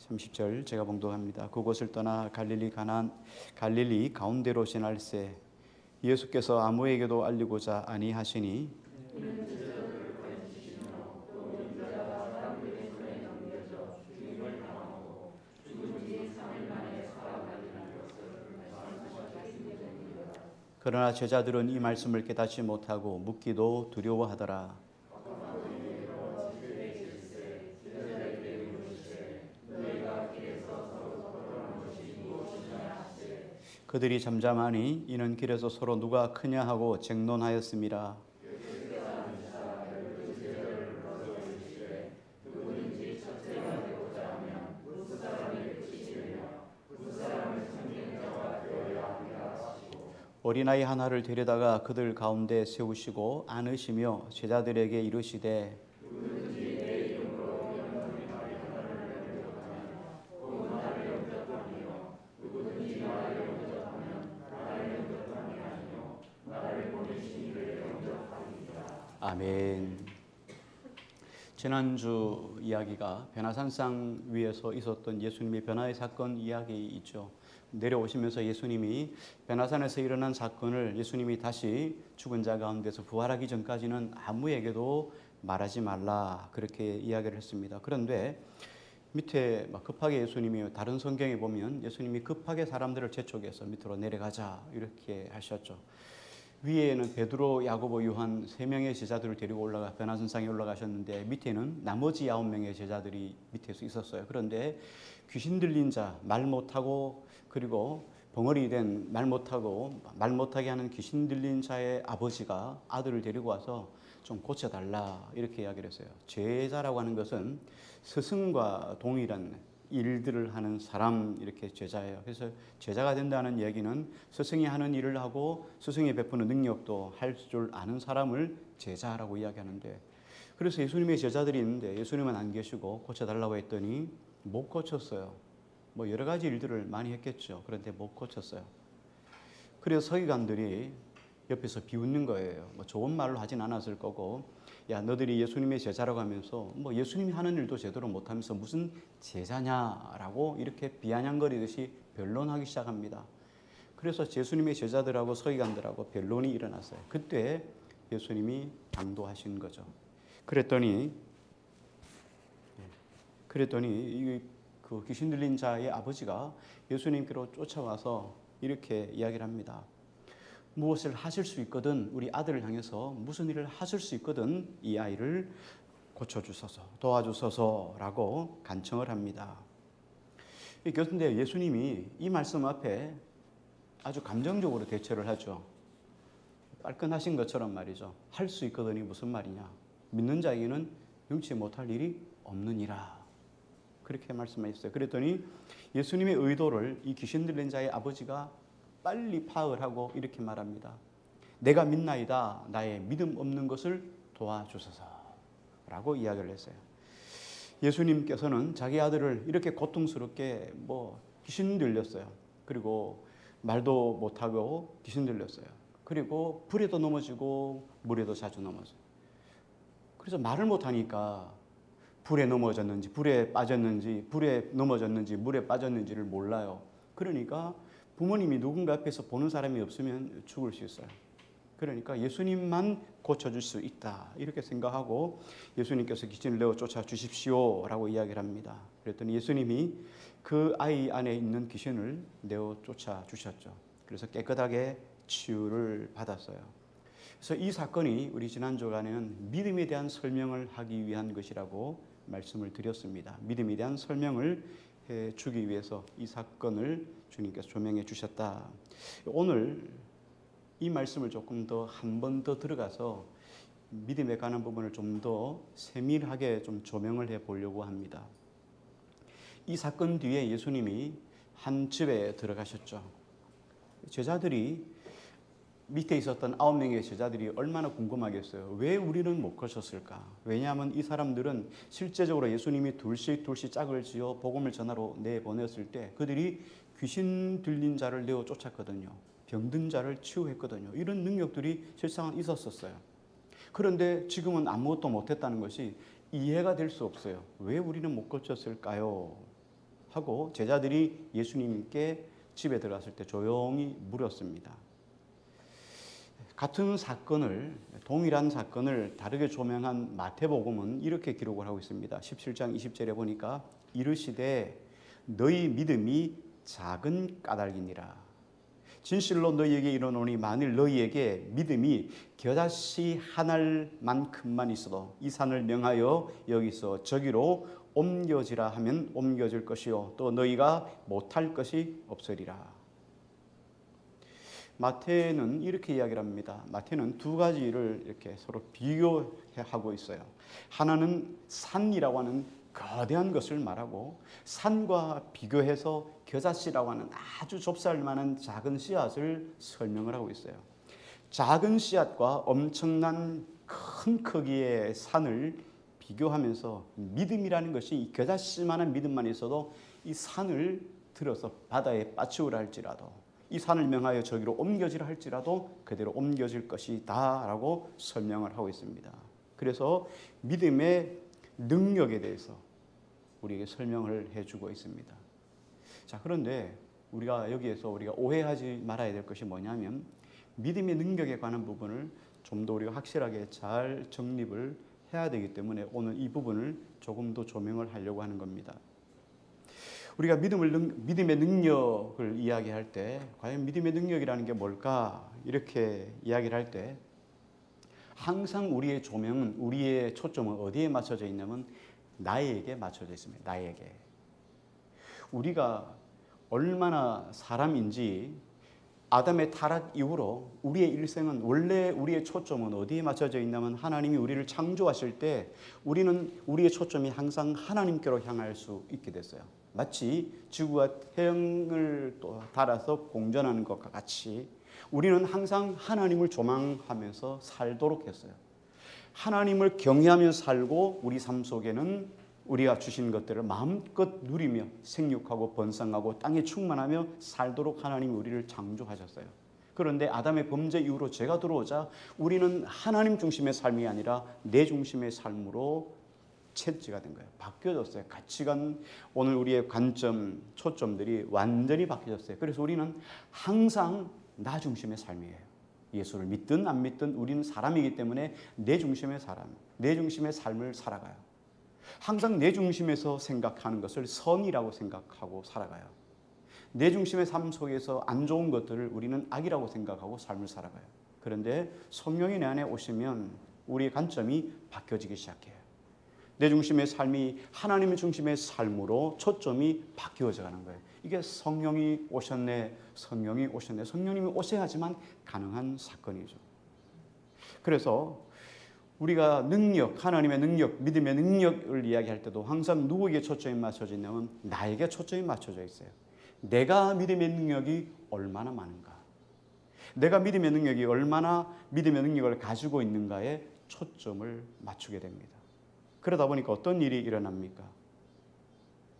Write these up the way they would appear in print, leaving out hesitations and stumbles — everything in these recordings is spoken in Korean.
30절 제가 봉독합니다. 그곳을 떠나 갈릴리 가운데로 지날새 예수께서 아무에게도 알리고자 아니하시니 그러나 제자들은 이 말씀을 깨닫지 못하고 묻기도 두려워하더라. 그들이 잠잠하니 이는 길에서 서로 누가 크냐 하고 쟁론하였습니다. 어린아이 하나를 데려다가 그들 가운데 세우시고 안으시며 제자들에게 이르시되 아멘. 지난주 이야기가 변화산상 위에서 있었던 예수님의 변화의 사건 이야기 있죠. 내려오시면서 예수님이 변화산에서 일어난 사건을 예수님이 다시 죽은 자 가운데서 부활하기 전까지는 아무에게도 말하지 말라 그렇게 이야기를 했습니다. 그런데 밑에 급하게 예수님이 다른 성경에 보면 예수님이 급하게 사람들을 재촉해서 밑으로 내려가자 이렇게 하셨죠. 위에는 베드로, 야고보, 요한 3명의 제자들을 데리고 변화산상에 올라가셨는데 밑에는 나머지 9명의 제자들이 밑에서 있었어요. 그런데 귀신 들린 자, 말 못하고 그리고 벙어리 된 말 못하게 하는 귀신 들린 자의 아버지가 아들을 데리고 와서 좀 고쳐달라 이렇게 이야기를 했어요. 제자라고 하는 것은 스승과 동일한 일들을 하는 사람 이렇게 제자예요. 그래서 제자가 된다는 얘기는 스승이 하는 일을 하고 스승이 베푸는 능력도 할 줄 아는 사람을 제자라고 이야기하는데 그래서 예수님의 제자들이 있는데 예수님은 안 계시고 고쳐달라고 했더니 못 고쳤어요. 뭐 여러 가지 일들을 많이 했겠죠. 그런데 못 고쳤어요. 그래서 서기관들이 옆에서 비웃는 거예요. 뭐 좋은 말로 하진 않았을 거고 야 너들이 예수님의 제자라고 하면서 뭐 예수님이 하는 일도 제대로 못하면서 무슨 제자냐라고 이렇게 비아냥거리듯이 변론하기 시작합니다. 그래서 예수님의 제자들하고 서기관들하고 변론이 일어났어요. 그때 예수님이 당도하신 거죠. 그랬더니 그 귀신 들린 자의 아버지가 예수님께로 쫓아와서 이렇게 이야기를 합니다. 무엇을 하실 수 있거든 우리 아들을 향해서 무슨 일을 하실 수 있거든 이 아이를 고쳐주소서 도와주소서라고 간청을 합니다. 그런데 예수님이 이 말씀 앞에 아주 감정적으로 대처를 하죠. 깔끔하신 것처럼 말이죠. 할 수 있거든이 무슨 말이냐. 믿는 자에게는 능치 못할 일이 없느니라. 그렇게 말씀하셨어요. 그랬더니 예수님의 의도를 이 귀신 들린 자의 아버지가 빨리 파악을 하고 이렇게 말합니다. 내가 믿나이다. 나의 믿음 없는 것을 도와주소서 라고 이야기를 했어요. 예수님께서는 자기 아들을 이렇게 고통스럽게 귀신 들렸어요. 그리고 말도 못하고 귀신 들렸어요. 그리고 불에도 넘어지고 물에도 자주 넘어져요. 그래서 말을 못하니까 불에 넘어졌는지 불에 빠졌는지 불에 넘어졌는지 물에 빠졌는지를 몰라요. 그러니까 부모님이 누군가 앞에서 보는 사람이 없으면 죽을 수 있어요. 그러니까 예수님만 고쳐줄 수 있다 이렇게 생각하고 예수님께서 귀신을 내어 쫓아 주십시오라고 이야기를 합니다. 그랬더니 예수님이 그 아이 안에 있는 귀신을 내어 쫓아 주셨죠. 그래서 깨끗하게 치유를 받았어요. 그래서 이 사건이 우리 지난 주간에는 믿음에 대한 설명을 하기 위한 것이라고 말씀을 드렸습니다. 믿음에 대한 설명을 해주기 위해서 이 사건을 주님께서 조명해 주셨다. 오늘 이 말씀을 조금 더 한 번 더 들어가서 믿음에 관한 부분을 좀 더 세밀하게 좀 조명을 해 보려고 합니다. 이 사건 뒤에 예수님이 한 집에 들어가셨죠. 제자들이 밑에 있었던 9명의 제자들이 얼마나 궁금하겠어요. 왜 우리는 못 고쳤을까? 왜냐하면 이 사람들은 실제적으로 예수님이 둘씩 짝을 지어 복음을 전하러 내보냈을 때 그들이 귀신 들린 자를 내어 쫓았거든요. 병든 자를 치유했거든요. 이런 능력들이 실상은 있었어요. 그런데 지금은 아무것도 못했다는 것이 이해가 될 수 없어요. 왜 우리는 못 고쳤을까요? 하고 제자들이 예수님께 집에 들어갔을 때 조용히 물었습니다. 같은 사건을, 동일한 사건을 다르게 조명한 마태복음은 이렇게 기록을 하고 있습니다. 17장 20절에 보니까 이르시되 너희 믿음이 작은 까닭이니라. 진실로 너희에게 이르노니 만일 너희에게 믿음이 겨자씨 한 알만큼만 있어도 이 산을 명하여 여기서 저기로 옮겨지라 하면 옮겨질 것이요 또 너희가 못할 것이 없으리라. 마태는 이렇게 이야기를 합니다. 마태는 두 가지를 이렇게 서로 비교하고 있어요. 하나는 산이라고 하는 거대한 것을 말하고 산과 비교해서 겨자씨라고 하는 아주 좁쌀만한 작은 씨앗을 설명을 하고 있어요. 작은 씨앗과 엄청난 큰 크기의 산을 비교하면서 믿음이라는 것이 이 겨자씨만한 믿음만 있어도 이 산을 들어서 바다에 빠치우라 할지라도 이 산을 명하여 저기로 옮겨지라 할지라도 그대로 옮겨질 것이다 라고 설명을 하고 있습니다. 그래서 믿음의 능력에 대해서 우리에게 설명을 해주고 있습니다. 자, 그런데 우리가 여기에서 우리가 오해하지 말아야 될 것이 뭐냐면 믿음의 능력에 관한 부분을 좀 더 우리가 확실하게 잘 정립을 해야 되기 때문에 오늘 이 부분을 조금 더 조명을 하려고 하는 겁니다. 우리가 믿음의 능력을 이야기할 때 과연 믿음의 능력이라는 게 뭘까 이렇게 이야기를 할 때 항상 우리의 조명은 우리의 초점은 어디에 맞춰져 있냐면 나에게 맞춰져 있습니다. 나에게. 우리가 얼마나 사람인지 아담의 타락 이후로 우리의 일생은 원래 우리의 초점은 어디에 맞춰져 있냐면 하나님이 우리를 창조하실 때 우리는 우리의 초점이 항상 하나님께로 향할 수 있게 됐어요. 마치 지구가 태양을 또 달아서 공전하는 것과 같이 우리는 항상 하나님을 조망하면서 살도록 했어요. 하나님을 경외하며 살고 우리 삶 속에는 우리가 주신 것들을 마음껏 누리며 생육하고 번성하고 땅에 충만하며 살도록 하나님이 우리를 창조하셨어요. 그런데 아담의 범죄 이후로 죄가 들어오자 우리는 하나님 중심의 삶이 아니라 내 중심의 삶으로 체질가 된 거예요. 바뀌어졌어요. 가치관, 오늘 우리의 관점, 초점들이 완전히 바뀌어졌어요. 그래서 우리는 항상 나 중심의 삶이에요. 예수를 믿든 안 믿든 우리는 사람이기 때문에 내 중심의 사람, 내 중심의 삶을 살아가요. 항상 내 중심에서 생각하는 것을 선이라고 생각하고 살아가요. 내 중심의 삶 속에서 안 좋은 것들을 우리는 악이라고 생각하고 삶을 살아가요. 그런데 성령이 내 안에 오시면 우리의 관점이 바뀌어지기 시작해요. 내 중심의 삶이 하나님의 중심의 삶으로 초점이 바뀌어져 가는 거예요. 이게 성령이 오셨네, 성령이 오셨네. 성령님이 오셔야지만 가능한 사건이죠. 그래서 우리가 능력, 하나님의 능력, 믿음의 능력을 이야기할 때도 항상 누구에게 초점이 맞춰져 있냐면 나에게 초점이 맞춰져 있어요. 내가 믿음의 능력이 얼마나 많은가, 내가 믿음의 능력이 얼마나 믿음의 능력을 가지고 있는가에 초점을 맞추게 됩니다. 그러다 보니까 어떤 일이 일어납니까?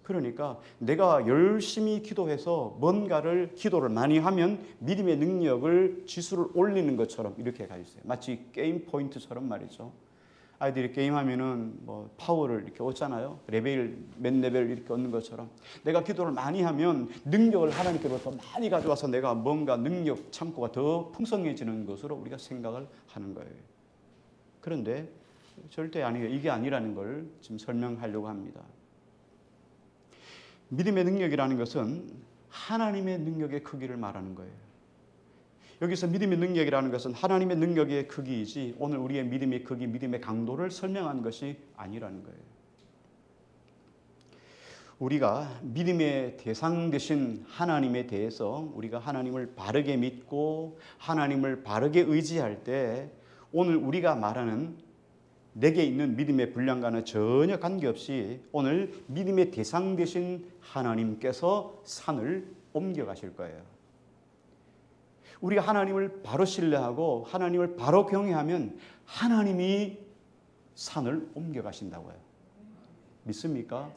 그러니까 내가 열심히 기도해서 뭔가를 기도를 많이 하면 믿음의 능력을 지수를 올리는 것처럼 이렇게 가 있어요. 마치 게임 포인트처럼 말이죠. 아이들이 게임하면은 뭐 파워를 이렇게 얻잖아요. 레벨 몇 레벨 이렇게 얻는 것처럼 내가 기도를 많이 하면 능력을 하나님께로부터 많이 가져와서 내가 뭔가 능력 창고가 더 풍성해지는 것으로 우리가 생각을 하는 거예요. 그런데 절대 아니에요. 이게 아니라는 걸 지금 설명하려고 합니다. 믿음의 능력이라는 것은 하나님의 능력의 크기를 말하는 거예요. 여기서 믿음의 능력이라는 것은 하나님의 능력의 크기이지 오늘 우리의 믿음의 크기, 믿음의 강도를 설명한 것이 아니라는 거예요. 우리가 믿음의 대상 되신 하나님에 대해서 우리가 하나님을 바르게 믿고 하나님을 바르게 의지할 때 오늘 우리가 말하는 내게 있는 믿음의 분량과는 전혀 관계없이 오늘 믿음의 대상 되신 하나님께서 산을 옮겨가실 거예요. 우리가 하나님을 바로 신뢰하고 하나님을 바로 경외하면 하나님이 산을 옮겨가신다고요. 믿습니까?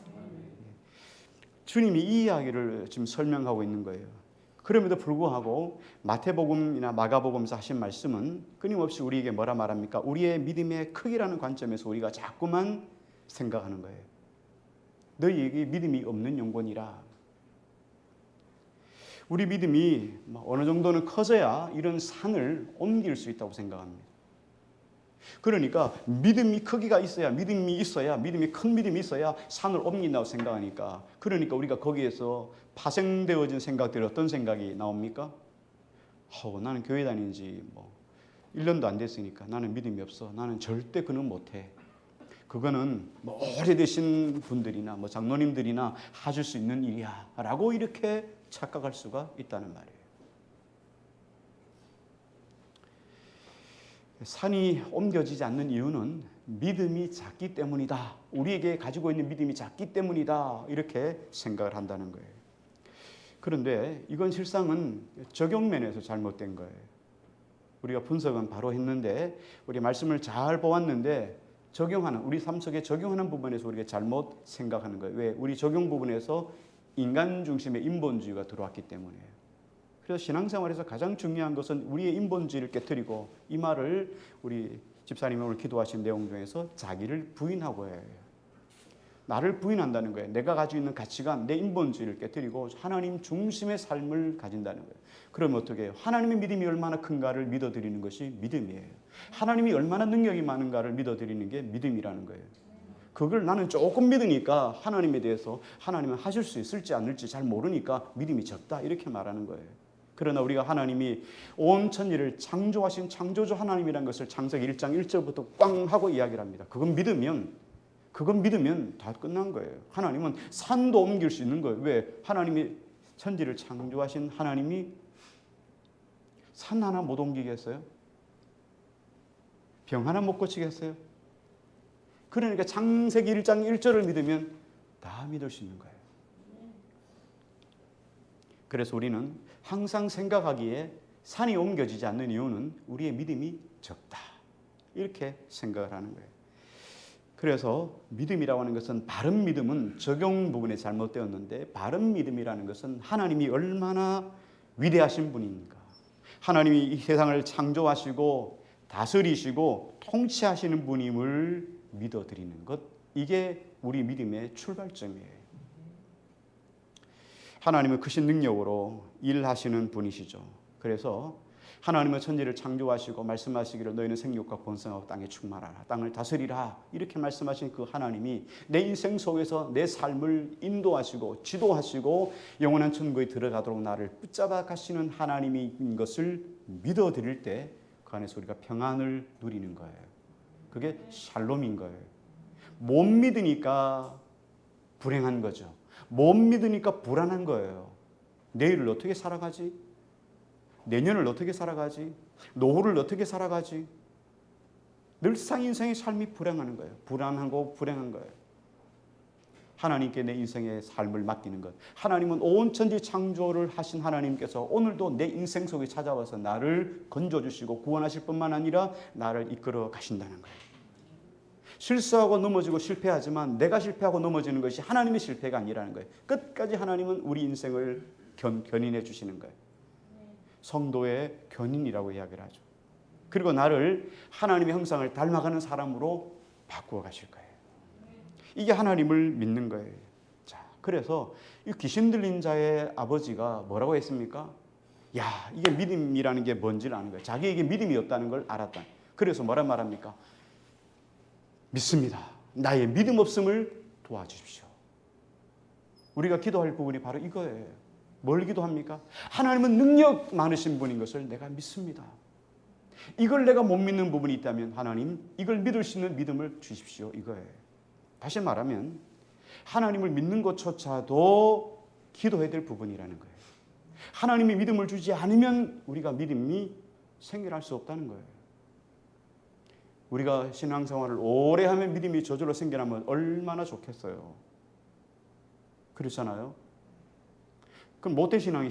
주님이 이 이야기를 지금 설명하고 있는 거예요. 그럼에도 불구하고 마태복음이나 마가복음에서 하신 말씀은 끊임없이 우리에게 뭐라 말합니까? 우리의 믿음의 크기라는 관점에서 우리가 자꾸만 생각하는 거예요. 너희에게 믿음이 없는 영혼이라. 우리 믿음이 어느 정도는 커져야 이런 산을 옮길 수 있다고 생각합니다. 그러니까 믿음이 크기가 있어야, 믿음이 큰 믿음이 있어야 산을 옮긴다고 생각하니까, 그러니까 우리가 거기에서 파생되어진 생각들이 어떤 생각이 나옵니까? 나는 교회 다닌 지 1년도 안 됐으니까 나는 믿음이 없어. 나는 절대 그는 못해. 그거는 오래되신 분들이나 장로님들이나 하실 수 있는 일이야 라고 이렇게 착각할 수가 있다는 말이에요. 산이 옮겨지지 않는 이유는 믿음이 작기 때문이다. 우리에게 가지고 있는 믿음이 작기 때문이다. 이렇게 생각을 한다는 거예요. 그런데 이건 실상은 적용면에서 잘못된 거예요. 우리가 분석은 바로 했는데, 우리 말씀을 잘 보았는데, 우리 삶 속에 적용하는 부분에서 우리가 잘못 생각하는 거예요. 왜? 우리 적용 부분에서 인간 중심의 인본주의가 들어왔기 때문이에요. 그래서 신앙생활에서 가장 중요한 것은 우리의 인본주의를 깨뜨리고, 이 말을 우리 집사님이 오늘 기도하신 내용 중에서 자기를 부인하고 해요. 나를 부인한다는 거예요. 내가 가지고 있는 가치관, 내 인본주의를 깨뜨리고 하나님 중심의 삶을 가진다는 거예요. 그러면 어떻게 해요? 하나님의 믿음이 얼마나 큰가를 믿어드리는 것이 믿음이에요. 하나님이 얼마나 능력이 많은가를 믿어드리는 게 믿음이라는 거예요. 그걸 나는 조금 믿으니까 하나님에 대해서 하나님은 하실 수 있을지 않을지 잘 모르니까 믿음이 적다 이렇게 말하는 거예요. 그러나 우리가 하나님이 온 천지를 창조하신 창조주 하나님이라는 것을 창세기 1장 1절부터 꽝 하고 이야기를 합니다. 그건 믿으면 다 끝난 거예요. 하나님은 산도 옮길 수 있는 거예요. 왜? 하나님이 천지를 창조하신 하나님이 산 하나 못 옮기겠어요? 병 하나 못 고치겠어요? 그러니까 창세기 1장 1절을 믿으면 다 믿을 수 있는 거예요. 그래서 우리는 항상 생각하기에 산이 옮겨지지 않는 이유는 우리의 믿음이 적다. 이렇게 생각을 하는 거예요. 그래서 믿음이라고 하는 것은, 바른 믿음은 적용 부분에 잘못되었는데, 바른 믿음이라는 것은 하나님이 얼마나 위대하신 분입니까? 하나님이 이 세상을 창조하시고 다스리시고 통치하시는 분임을 믿어드리는 것, 이게 우리 믿음의 출발점이에요. 하나님은 크신 능력으로 일하시는 분이시죠. 그래서 하나님은 천지를 창조하시고 말씀하시기를 너희는 생육과 번성하고 땅에 충만하라, 땅을 다스리라 이렇게 말씀하신 그 하나님이 내 인생 속에서 내 삶을 인도하시고 지도하시고 영원한 천국에 들어가도록 나를 붙잡아 가시는 하나님인 것을 믿어드릴 때 그 안에서 우리가 평안을 누리는 거예요. 그게 샬롬인 거예요. 못 믿으니까 불행한 거죠. 못 믿으니까 불안한 거예요. 내일을 어떻게 살아가지? 내년을 어떻게 살아가지? 노후를 어떻게 살아가지? 늘상 인생의 삶이 불행한 거예요. 불안하고 불행한 거예요. 하나님께 내 인생의 삶을 맡기는 것. 하나님은 온 천지 창조를 하신 하나님께서 오늘도 내 인생 속에 찾아와서 나를 건져주시고 구원하실 뿐만 아니라 나를 이끌어 가신다는 거예요. 실수하고 넘어지고 실패하지만 내가 실패하고 넘어지는 것이 하나님의 실패가 아니라는 거예요. 끝까지 하나님은 우리 인생을 견인해 주시는 거예요. 성도의 견인이라고 이야기를 하죠. 그리고 나를 하나님의 형상을 닮아가는 사람으로 바꾸어 가실 거예요. 이게 하나님을 믿는 거예요. 자, 그래서 이 귀신 들린 자의 아버지가 뭐라고 했습니까? 야, 이게 믿음이라는 게 뭔지를 아는 거예요. 자기에게 믿음이 없다는 걸 알았다. 그래서 뭐라 말합니까? 믿습니다. 나의 믿음 없음을 도와주십시오. 우리가 기도할 부분이 바로 이거예요. 뭘 기도합니까? 하나님은 능력 많으신 분인 것을 내가 믿습니다. 이걸 내가 못 믿는 부분이 있다면 하나님 이걸 믿을 수 있는 믿음을 주십시오. 이거예요. 다시 말하면 하나님을 믿는 것조차도 기도해야 될 부분이라는 거예요. 하나님이 믿음을 주지 않으면 우리가 믿음이 생겨날 수 없다는 거예요. 우리가 신앙생활을 오래 하면 믿음이 저절로 생겨나면 얼마나 좋겠어요. 그렇잖아요. 그럼 모태신앙이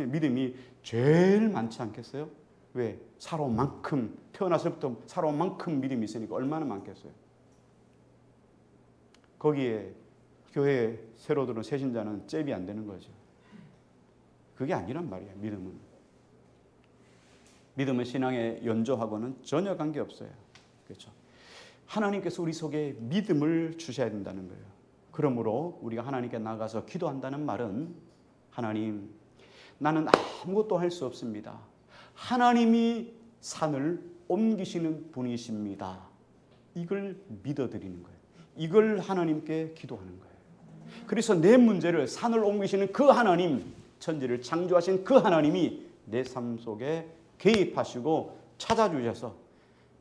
믿음이 제일 많지 않겠어요? 왜? 살아온 만큼, 태어나서부터 살아온 만큼 믿음이 있으니까 얼마나 많겠어요. 거기에 교회에 새로 들어온 새신자는 잽이 안 되는 거죠. 그게 아니란 말이에요. 믿음은 신앙의 연조하고는 전혀 관계없어요. 그렇죠? 하나님께서 우리 속에 믿음을 주셔야 된다는 거예요. 그러므로 우리가 하나님께 나가서 기도한다는 말은 하나님, 나는 아무것도 할 수 없습니다. 하나님이 산을 옮기시는 분이십니다. 이걸 믿어드리는 거예요. 이걸 하나님께 기도하는 거예요. 그래서 내 문제를 산을 옮기시는 그 하나님, 천지를 창조하신 그 하나님이 내 삶 속에 개입하시고 찾아주셔서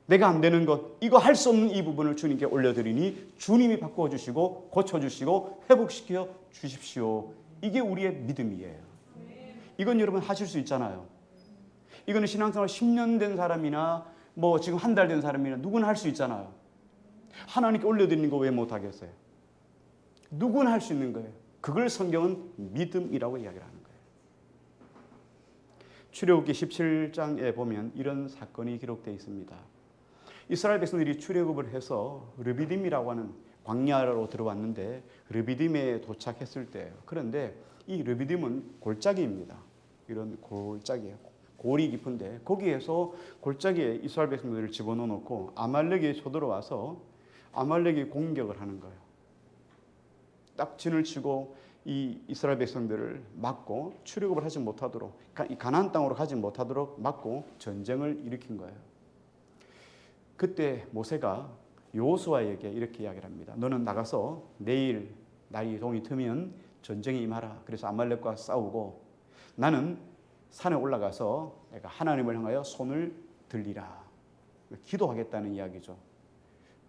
내가 안 되는 것, 이거 할 수 없는 이 부분을 주님께 올려드리니 주님이 바꿔주시고 고쳐주시고 회복시켜 주십시오. 이게 우리의 믿음이에요. 이건 여러분 하실 수 있잖아요. 이거는 신앙생활 10년 된 사람이나 뭐 지금 한 달 된 사람이나 누구나 할 수 있잖아요. 하나님께 올려드리는 거 왜 못하겠어요? 누구나 할 수 있는 거예요. 그걸 성경은 믿음이라고 이야기를 하는 거예요. 출애굽기 17장에 보면 이런 사건이 기록되어 있습니다. 이스라엘 백성들이 출애굽을 해서 르비딤이라고 하는 광야로 들어왔는데 르비딤에 도착했을 때예요. 그런데 이 르비딤은 골짜기입니다. 이런 골짜기예요. 골이 깊은데 거기에서 골짜기에 이스라엘 백성들을 집어넣어 놓고 아말렉이 쳐들어와서 아말렉이 공격을 하는 거예요. 딱 진을 치고 이 이스라엘 백성들을 막고 출애굽을 하지 못하도록, 이 가나안 땅으로 가지 못하도록 막고 전쟁을 일으킨 거예요. 그때 모세가 여호수아에게 이렇게 이야기를 합니다. 너는 나가서 내일 날이 동이 트면 전쟁에 임하라. 그래서 아말렉과 싸우고 나는 산에 올라가서 내가 하나님을 향하여 손을 들리라. 기도하겠다는 이야기죠.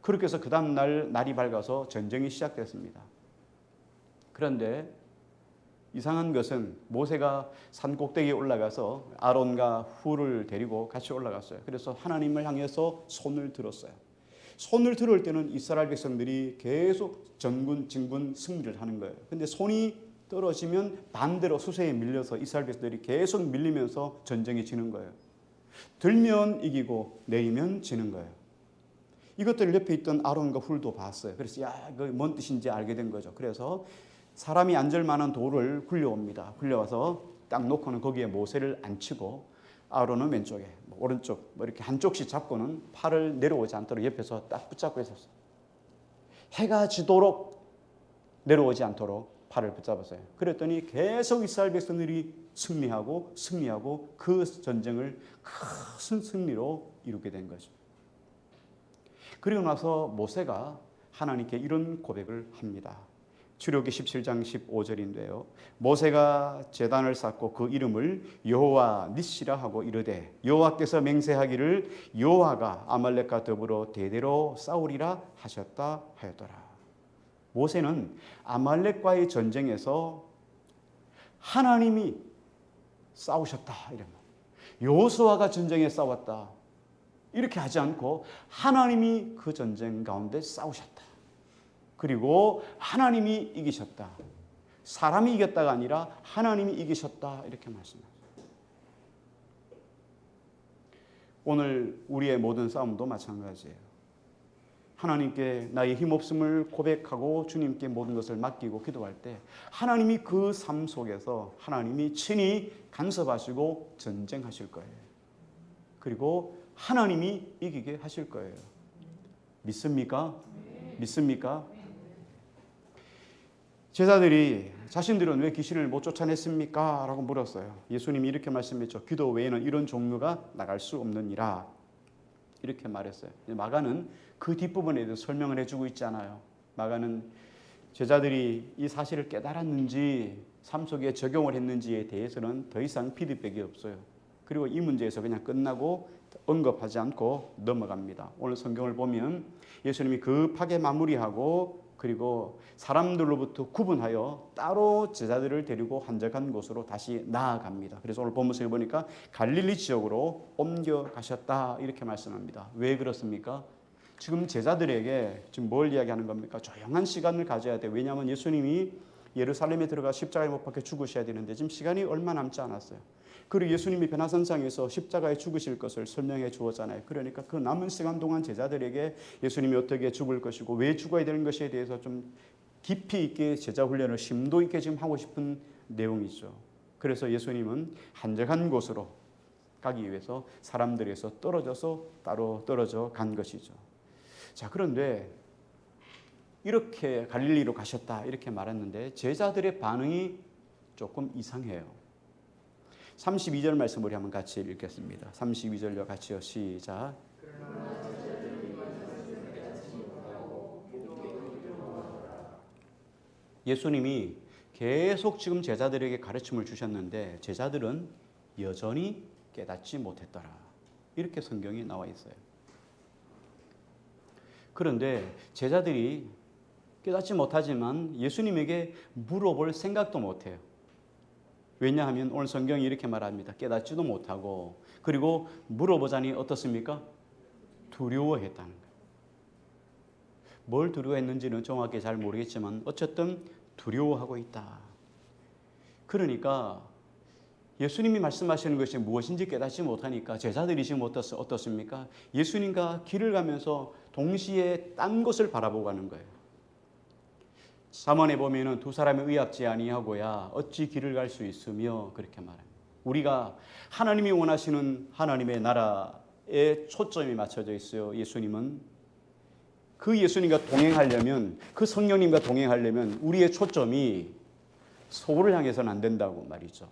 그렇게 해서 그 다음 날이 밝아서 전쟁이 시작됐습니다. 그런데 이상한 것은 모세가 산 꼭대기에 올라가서 아론과 훌을 데리고 같이 올라갔어요. 그래서 하나님을 향해서 손을 들었어요. 손을 들을 때는 이스라엘 백성들이 계속 전군, 진군, 승리를 하는 거예요. 근데 손이 떨어지면 반대로 수세에 밀려서 이스라엘 백성들이 계속 밀리면서 전쟁이 지는 거예요. 들면 이기고 내리면 지는 거예요. 이것들 옆에 있던 아론과 훌도 봤어요. 그래서 이거 뭔 뜻인지 알게 된 거죠. 그래서 사람이 앉을 만한 돌을 굴려옵니다. 굴려와서 딱 놓고는 거기에 모세를 앉히고 아론은 왼쪽에, 오른쪽 이렇게 한쪽씩 잡고는 팔을 내려오지 않도록 옆에서 딱 붙잡고 있었어요. 해가 지도록 내려오지 않도록 팔을 붙잡았어요. 그랬더니 계속 이스라엘 백성들이 승리하고 그 전쟁을 큰 승리로 이루게 된 거죠. 그리고 나서 모세가 하나님께 이런 고백을 합니다. 출애굽기 17장 15절인데요. 모세가 제단을 쌓고 그 이름을 여호와 니시라 하고 이르되 여호와께서 맹세하기를 여호와가 아말렉과 더불어 대대로 싸우리라 하셨다 하였더라. 모세는 아말렉과의 전쟁에서 하나님이 싸우셨다 이런 말. 여호수아가 전쟁에 싸웠다 이렇게 하지 않고 하나님이 그 전쟁 가운데 싸우셨다. 그리고 하나님이 이기셨다. 사람이 이겼다가 아니라 하나님이 이기셨다. 이렇게 말씀합니다. 오늘 우리의 모든 싸움도 마찬가지예요. 하나님께 나의 힘없음을 고백하고 주님께 모든 것을 맡기고 기도할 때 하나님이 그 삶 속에서 하나님이 친히 간섭하시고 전쟁하실 거예요. 그리고 하나님이 이기게 하실 거예요. 믿습니까? 믿습니까? 제자들이 자신들은 왜 귀신을 못 쫓아냈습니까? 라고 물었어요. 예수님이 이렇게 말씀했죠. 기도 외에는 이런 종류가 나갈 수 없느니라. 이렇게 말했어요. 마가는 그 뒷부분에 대해서 설명을 해주고 있잖아요. 마가는 제자들이 이 사실을 깨달았는지 삶 속에 적용을 했는지에 대해서는 더 이상 피드백이 없어요. 그리고 이 문제에서 그냥 끝나고 언급하지 않고 넘어갑니다. 오늘 성경을 보면 예수님이 급하게 마무리하고 그리고 사람들로부터 구분하여 따로 제자들을 데리고 한적한 곳으로 다시 나아갑니다. 그래서 오늘 본문을 보니까 갈릴리 지역으로 옮겨가셨다 이렇게 말씀합니다. 왜 그렇습니까? 지금 제자들에게 지금 뭘 이야기하는 겁니까? 조용한 시간을 가져야 돼. 왜냐하면 예수님이 예루살렘에 들어가 십자가에 못 박혀 죽으셔야 되는데 지금 시간이 얼마 남지 않았어요. 그리고 예수님이 변화산상에서 십자가에 죽으실 것을 설명해 주었잖아요. 그러니까 그 남은 시간 동안 제자들에게 예수님이 어떻게 죽을 것이고 왜 죽어야 되는 것에 대해서 좀 깊이 있게 제자 훈련을 심도 있게 지금 하고 싶은 내용이죠. 그래서 예수님은 한적한 곳으로 가기 위해서 사람들에서 떨어져서 따로 떨어져 간 것이죠. 자, 그런데 이렇게 갈릴리로 가셨다 이렇게 말했는데 제자들의 반응이 조금 이상해요. 32절 말씀 우리 한번 같이 읽겠습니다. 32절로 같이요. 시작. 예수님이 계속 지금 제자들에게 가르침을 주셨는데 제자들은 여전히 깨닫지 못했더라. 이렇게 성경이 나와 있어요. 그런데 제자들이 깨닫지 못하지만 예수님에게 물어볼 생각도 못해요. 왜냐하면 오늘 성경이 이렇게 말합니다. 깨닫지도 못하고 그리고 물어보자니 어떻습니까? 두려워했다는 거예요. 뭘 두려워했는지는 정확히 잘 모르겠지만 어쨌든 두려워하고 있다. 그러니까 예수님이 말씀하시는 것이 무엇인지 깨닫지 못하니까 제자들이 지금 어떻습니까? 예수님과 길을 가면서 동시에 딴 것을 바라보고 가는 거예요. 잠언에 보면은 두 사람이 의합지 아니하고야 어찌 길을 갈 수 있으며 그렇게 말합니다. 우리가 하나님이 원하시는 하나님의 나라에 초점이 맞춰져 있어요. 예수님은 그 예수님과 동행하려면 그 성령님과 동행하려면 우리의 초점이 서울을 향해서는 안 된다고 말이죠.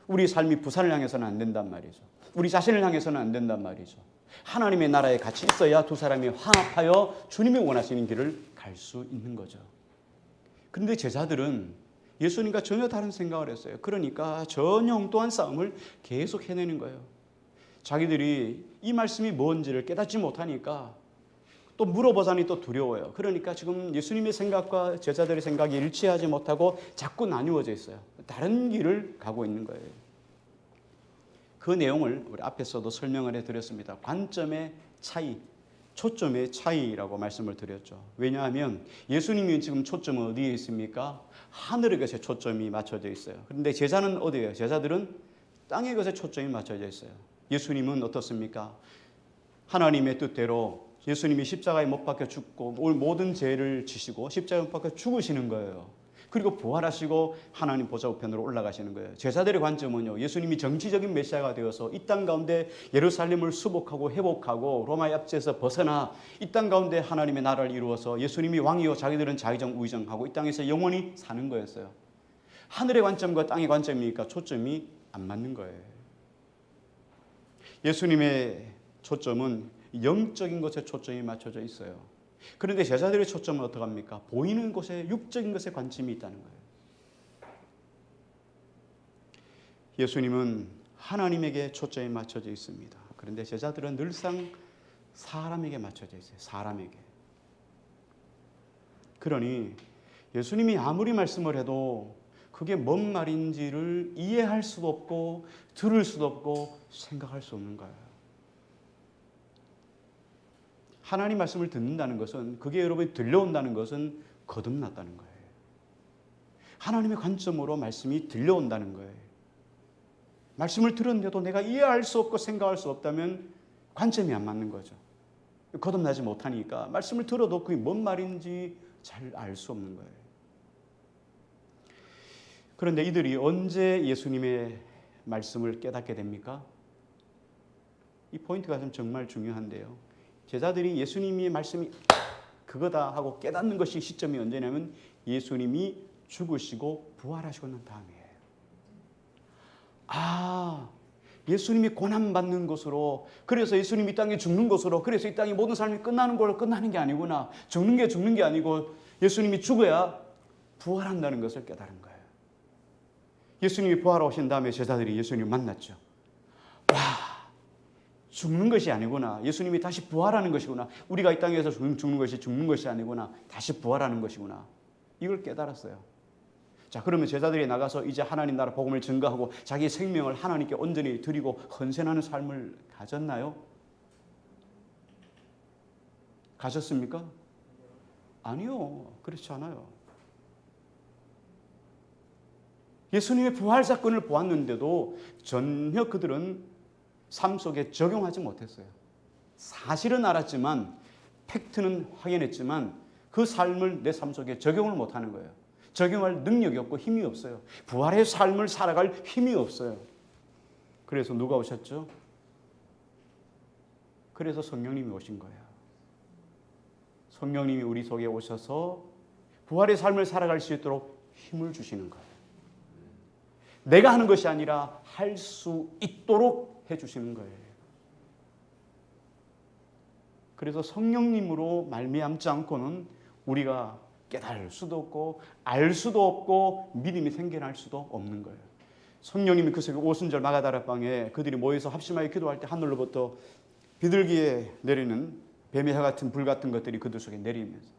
우리 삶이 부산을 향해서는 안 된단 말이죠. 우리 자신을 향해서는 안 된단 말이죠. 하나님의 나라에 같이 있어야 두 사람이 화합하여 주님이 원하시는 길을 갈 수 있는 거죠. 그런데 제자들은 예수님과 전혀 다른 생각을 했어요. 그러니까 전혀 엉뚱한 싸움을 계속 해내는 거예요. 자기들이 이 말씀이 뭔지를 깨닫지 못하니까 또 물어보자니 또 두려워요. 그러니까 지금 예수님의 생각과 제자들의 생각이 일치하지 못하고 자꾸 나뉘어져 있어요. 다른 길을 가고 있는 거예요. 그 내용을 우리 앞에서도 설명을 해드렸습니다. 관점의 차이, 초점의 차이라고 말씀을 드렸죠. 왜냐하면 예수님이 지금 초점은 어디에 있습니까? 하늘의 것에 초점이 맞춰져 있어요. 그런데 제자는 어디예요? 제자들은 땅의 것에 초점이 맞춰져 있어요. 예수님은 어떻습니까? 하나님의 뜻대로 예수님이 십자가에 못 박혀 죽고 모든 죄를 지시고 십자가에 못 박혀 죽으시는 거예요. 그리고 부활하시고 하나님 보좌 우편으로 올라가시는 거예요. 제자들의 관점은요, 예수님이 정치적인 메시아가 되어서 이 땅 가운데 예루살렘을 수복하고 회복하고 로마의 압제에서 벗어나 이 땅 가운데 하나님의 나라를 이루어서 예수님이 왕이요 자기들은 자의정 우의정하고 이 땅에서 영원히 사는 거였어요. 하늘의 관점과 땅의 관점이니까 초점이 안 맞는 거예요. 예수님의 초점은 영적인 것에 초점이 맞춰져 있어요. 그런데 제자들의 초점은 어떡합니까? 보이는 곳에 육적인 것에 관심이 있다는 거예요. 예수님은 하나님에게 초점이 맞춰져 있습니다. 그런데 제자들은 늘상 사람에게 맞춰져 있어요. 사람에게. 그러니 예수님이 아무리 말씀을 해도 그게 뭔 말인지를 이해할 수도 없고 들을 수도 없고 생각할 수 없는 거예요. 하나님 말씀을 듣는다는 것은 그게 여러분이 들려온다는 것은 거듭났다는 거예요. 하나님의 관점으로 말씀이 들려온다는 거예요. 말씀을 들었는데도 내가 이해할 수 없고 생각할 수 없다면 관점이 안 맞는 거죠. 거듭나지 못하니까 말씀을 들어도 그게 뭔 말인지 잘 알 수 없는 거예요. 그런데 이들이 언제 예수님의 말씀을 깨닫게 됩니까? 이 포인트가 정말 중요한데요. 제자들이 예수님의 말씀이 그거다 하고 깨닫는 것이 시점이 언제냐면 예수님이 죽으시고 부활하시고 난 다음이에요. 아, 예수님이 고난받는 것으로, 그래서 예수님이 이 땅에 죽는 것으로, 그래서 이 땅에 모든 삶이 끝나는 걸로 끝나는 게 아니구나. 죽는 게 아니고 예수님이 죽어야 부활한다는 것을 깨달은 거예요. 예수님이 부활하신 다음에 제자들이 예수님을 만났죠. 와, 죽는 것이 아니구나. 예수님이 다시 부활하는 것이구나. 우리가 이 땅에서 죽는 것이 아니구나. 다시 부활하는 것이구나. 이걸 깨달았어요. 자, 그러면 제자들이 나가서 이제 하나님 나라 복음을 증거하고 자기 생명을 하나님께 온전히 드리고 헌신하는 삶을 가졌나요? 가졌습니까? 아니요. 그렇지 않아요. 예수님의 부활 사건을 보았는데도 전혀 그들은 삶 속에 적용하지 못했어요. 사실은 알았지만 팩트는 확인했지만 그 삶을 내 삶 속에 적용을 못하는 거예요. 적용할 능력이 없고 힘이 없어요. 부활의 삶을 살아갈 힘이 없어요. 그래서 누가 오셨죠? 그래서 성령님이 오신 거예요. 성령님이 우리 속에 오셔서 부활의 삶을 살아갈 수 있도록 힘을 주시는 거예요. 내가 하는 것이 아니라 할 수 있도록 해주시는 거예요. 그래서 성령님으로 말미암지 않고는 우리가 깨달을 수도 없고 알 수도 없고 믿음이 생겨날 수도 없는 거예요. 성령님이 그 속에 오순절 마가다락방에 그들이 모여서 합심하여 기도할 때 하늘로부터 비둘기에 내리는 뱀의 혀 같은 불 같은 것들이 그들 속에 내리면서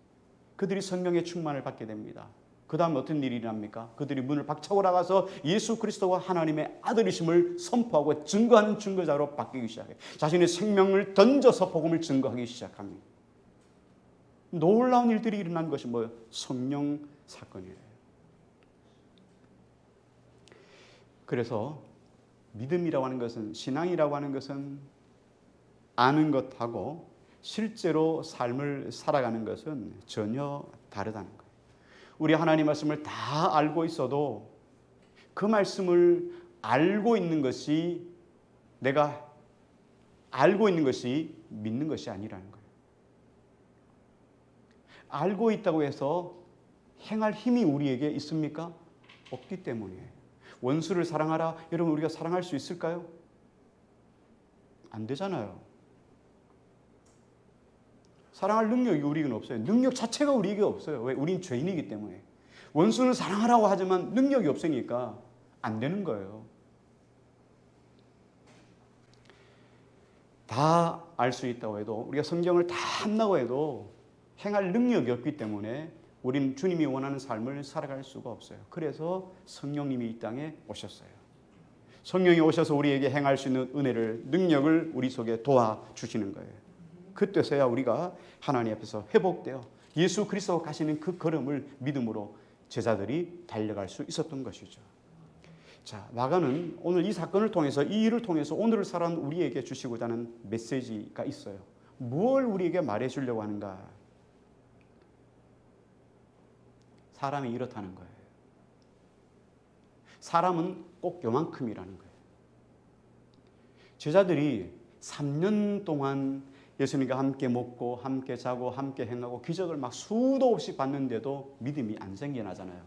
그들이 성령의 충만을 받게 됩니다. 그 다음 어떤 일이 일어납니까? 그들이 문을 박차고 나가서 예수 그리스도가 하나님의 아들이심을 선포하고 증거하는 증거자로 바뀌기 시작해요. 자신의 생명을 던져서 복음을 증거하기 시작합니다. 놀라운 일들이 일어난 것이 뭐예요? 성령 사건이에요. 그래서 믿음이라고 하는 것은, 신앙이라고 하는 것은 아는 것하고 실제로 삶을 살아가는 것은 전혀 다르다는 거예요. 우리 하나님 말씀을 다 알고 있어도 그 말씀을 알고 있는 것이, 내가 알고 있는 것이 믿는 것이 아니라는 거예요. 알고 있다고 해서 행할 힘이 우리에게 있습니까? 없기 때문이에요. 원수를 사랑하라. 여러분, 우리가 사랑할 수 있을까요? 안 되잖아요. 사랑할 능력이 우리에게는 없어요. 능력 자체가 우리에게 없어요. 왜? 우린 죄인이기 때문에. 원수는 사랑하라고 하지만 능력이 없으니까 안 되는 거예요. 다 알 수 있다고 해도, 우리가 성경을 다 한다고 해도 행할 능력이 없기 때문에 우리는 주님이 원하는 삶을 살아갈 수가 없어요. 그래서 성령님이 이 땅에 오셨어요. 성령이 오셔서 우리에게 행할 수 있는 은혜를, 능력을 우리 속에 도와주시는 거예요. 그때서야 우리가 하나님 앞에서 회복되어 예수 그리스도가 가시는 그 걸음을 믿음으로 제자들이 달려갈 수 있었던 것이죠. 자, 마가는 오늘 이 사건을 통해서, 이 일을 통해서 오늘을 살아가는 우리에게 주시고자 하는 메시지가 있어요. 뭘 우리에게 말해 주려고 하는가? 사람이 이렇다는 거예요. 사람은 꼭 요만큼이라는 거예요. 제자들이 3년 동안 예수님과 함께 먹고 함께 자고 함께 행하고 기적을 막 수도 없이 봤는데도 믿음이 안 생겨나잖아요.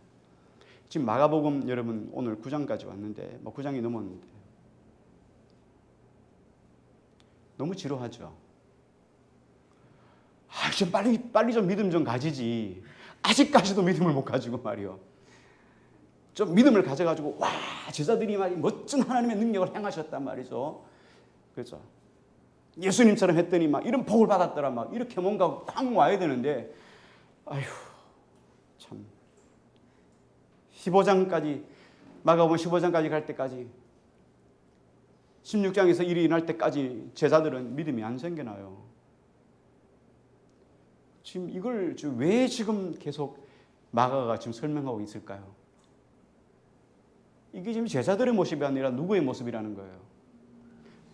지금 마가복음 여러분 오늘 9장까지 왔는데 9장이 넘었는데 너무 지루하죠. 좀 빨리 좀 믿음 좀 가지지. 아직까지도 믿음을 못 가지고 말이요. 좀 믿음을 가져가지고 와, 제자들이 말이 멋진 하나님의 능력을 행하셨단 말이죠. 그렇죠. 예수님처럼 했더니 막 이런 복을 받았더라, 막 이렇게 뭔가 확 와야 되는데, 아휴, 참. 15장까지, 마가복음 15장까지 갈 때까지, 16장에서 일이 일어날 때까지 제자들은 믿음이 안 생겨나요. 지금 이걸 왜 지금 계속 마가가 지금 설명하고 있을까요? 이게 지금 제자들의 모습이 아니라 누구의 모습이라는 거예요?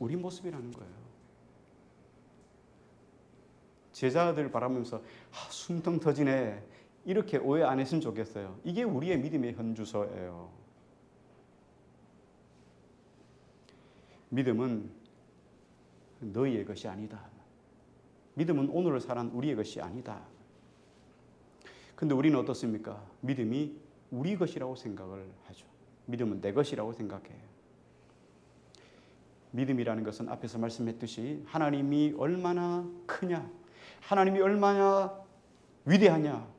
우리 모습이라는 거예요. 제자들 바라보면서 숨통 터지네, 이렇게 오해 안 했으면 좋겠어요. 이게 우리의 믿음의 현주소예요. 믿음은 너희의 것이 아니다. 믿음은 오늘을 사는 우리의 것이 아니다. 근데 우리는 어떻습니까? 믿음이 우리 것이라고 생각을 하죠. 믿음은 내 것이라고 생각해요. 믿음이라는 것은 앞에서 말씀했듯이 하나님이 얼마나 크냐, 하나님이 얼마나 위대하냐,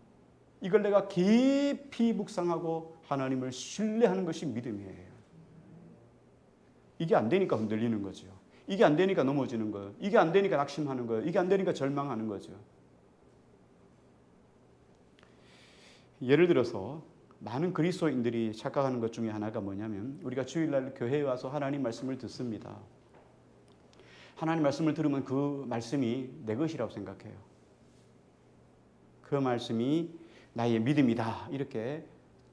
이걸 내가 깊이 묵상하고 하나님을 신뢰하는 것이 믿음이에요. 이게 안 되니까 흔들리는 거죠. 이게 안 되니까 넘어지는 거예요. 이게 안 되니까 낙심하는 거예요. 이게 안 되니까 절망하는 거죠. 예를 들어서 많은 그리스도인들이 착각하는 것 중에 하나가 뭐냐면, 우리가 주일날 교회에 와서 하나님 말씀을 듣습니다. 하나님 말씀을 들으면 그 말씀이 내 것이라고 생각해요. 그 말씀이 나의 믿음이다, 이렇게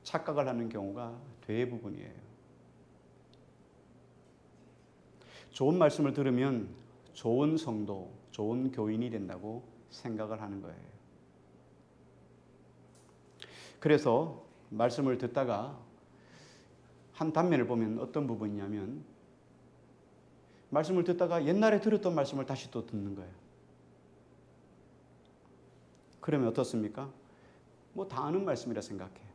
착각을 하는 경우가 대부분이에요. 좋은 말씀을 들으면 좋은 성도, 좋은 교인이 된다고 생각을 하는 거예요. 그래서 말씀을 듣다가 한 단면을 보면 어떤 부분이냐면, 말씀을 듣다가 옛날에 들었던 말씀을 다시 또 듣는 거예요. 그러면 어떻습니까? 뭐 다 아는 말씀이라 생각해요.